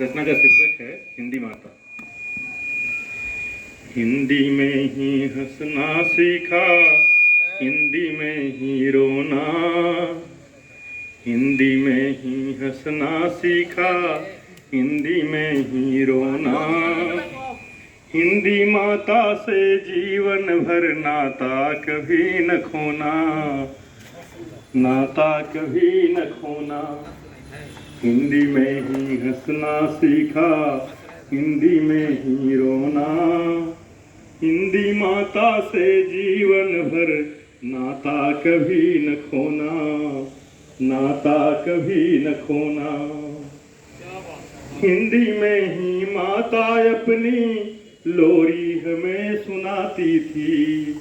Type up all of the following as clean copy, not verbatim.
रचना का शीर्षक है हिंदी माता। हिंदी में ही हंसना सीखा, हिंदी में ही रोना, हिंदी में ही हंसना सीखा, हिंदी में ही रोना। हिंदी माता से जीवन भर नाता कभी न खोना, नाता कभी न खोना। हिंदी में ही हंसना सीखा, हिंदी में ही रोना। हिंदी माता से जीवन भर नाता कभी न खोना, नाता कभी न खोना। हिंदी में ही माता अपनी लोरी हमें सुनाती थी,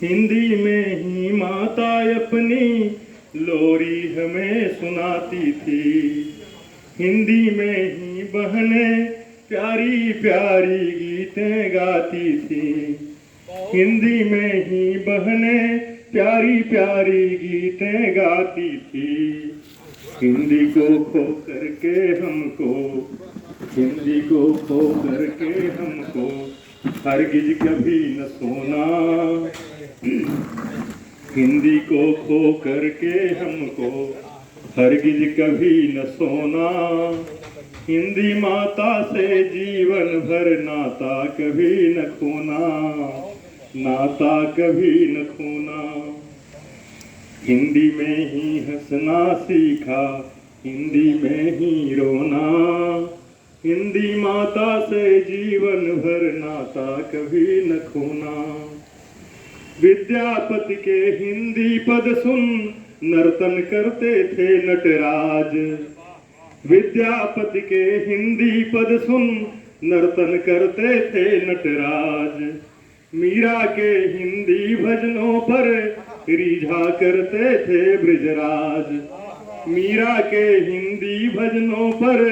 हिंदी में ही माता अपनी लोरी हमें सुनाती थी। हिंदी में ही बहनें प्यारी प्यारी गीतें गाती थी, हिंदी में ही बहनें प्यारी प्यारी गीतें गाती थी। हिंदी को खो करके हमको, हिंदी को खो करके हमको हरगिज कभी न सोना। हिंदी को खो करके हमको हरगिज कभी न सोना। हिंदी माता से जीवन भर नाता कभी न खोना, नाता कभी न खोना। हिंदी में ही हंसना सीखा, हिंदी में ही रोना। हिंदी माता से जीवन भर नाता कभी न खोना। विद्यापति के हिंदी पद सुन नर्तन करते थे नटराज, विद्यापति के हिंदी पद सुन नर्तन करते थे नटराज। मीरा के हिंदी भजनों पर रिझा करते थे ब्रजराज, मीरा के हिंदी भजनों पर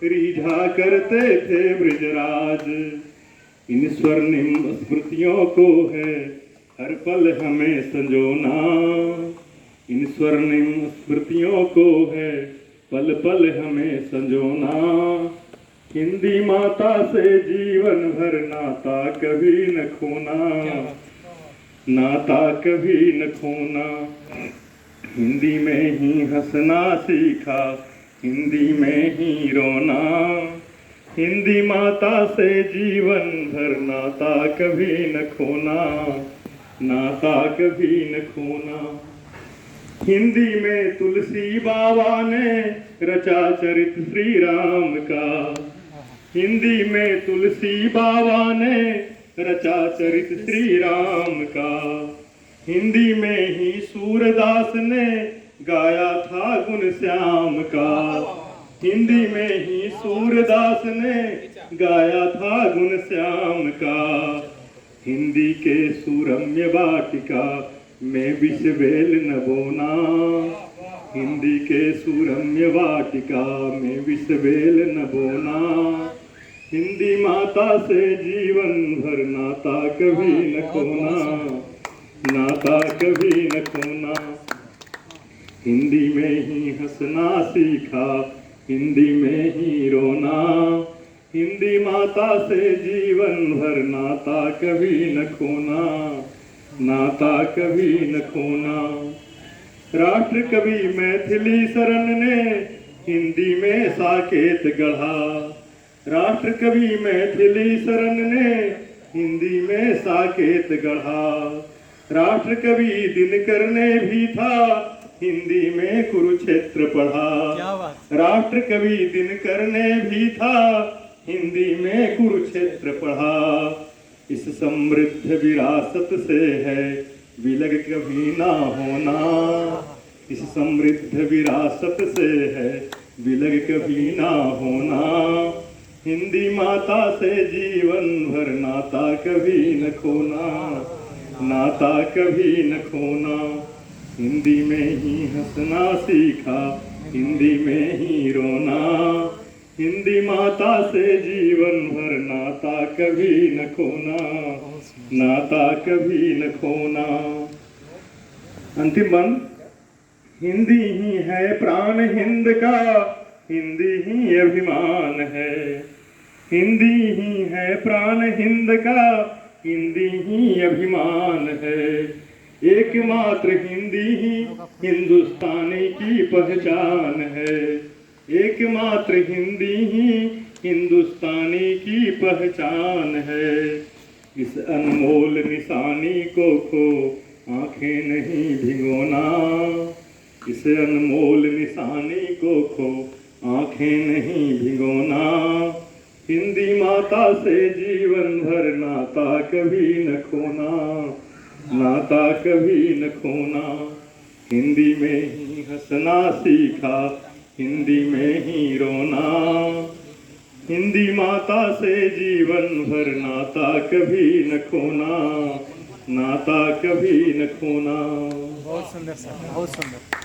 रिझा करते थे ब्रजराज। इन स्वर्णिम स्मृतियों को है हर पल हमें संजोना, इन स्वर्णिम स्मृतियों को है पल पल हमें संजोना। हिंदी माता से जीवन भर नाता कभी न खोना, नाता कभी न खोना। हिंदी में ही हंसना सीखा, हिंदी में ही रोना। हिंदी माता से जीवन भर नाता कभी न खोना, नाता कभी न खोना। हिंदी में तुलसी बाबा ने रचा चरित श्री राम का, हिंदी में तुलसी बाबा ने रचा चरित श्री राम का। हिंदी में ही सूरदास ने गाया था गुण श्याम का, हिंदी में ही सूरदास ने गाया था गुण श्याम का। हिंदी के सुरम्य वाटिका में विष बेल न बोना, हिंदी के सुरम्य वाटिका में विष बेल न बोना। हिंदी माता से जीवन भर नाता कभी न खोना, नाता कभी न खोना। हिंदी में ही हंसना सीखा, हिंदी में ही रोना। हिंदी माता से जीवन भर नाता कभी न खोना, नाता कभी न खोना। राष्ट्र कवि मैथिली शरण ने हिंदी में साकेत गढ़ा, राष्ट्र कवि मैथिली शरण ने हिंदी में साकेत गढ़ा। राष्ट्र कवि दिनकर ने भी था हिंदी में कुरुक्षेत्र पढ़ा, राष्ट्र कवि दिनकर ने भी था हिंदी में कुरुक्षेत्र पढ़ा। इस समृद्ध विरासत से है विलग कभी ना होना, इस समृद्ध विरासत से है विलग कभी ना होना। हिंदी माता से जीवन भर नाता कभी न खोना, नाता कभी न खोना। हिंदी में ही हंसना सीखा, हिंदी में ही रोना। हिंदी माता से जीवन भर नाता कभी न खोना, नाता कभी न खोना। अंतिम बंद। हिंदी ही है प्राण हिंद का, हिंदी ही अभिमान है। हिंदी ही है प्राण हिंद का, हिंदी ही अभिमान है। एकमात्र हिंदी ही हिंदुस्तानी की पहचान है। एकमात्र हिंदी ही हिंदुस्तानी की पहचान है। इस अनमोल निशानी को खो आंखें नहीं भिगोना। इस अनमोल निशानी को खो आंखें नहीं भिगोना। हिंदी माता से जीवन भर नाता कभी न खोना, नाता कभी न खोना। हिंदी में ही हंसना सीखा, हिंदी में ही रोना। हिंदी माता से जीवन भर नाता कभी न खोना, नाता कभी न खोना। बहुत सुंदर सर, बहुत सुंदर।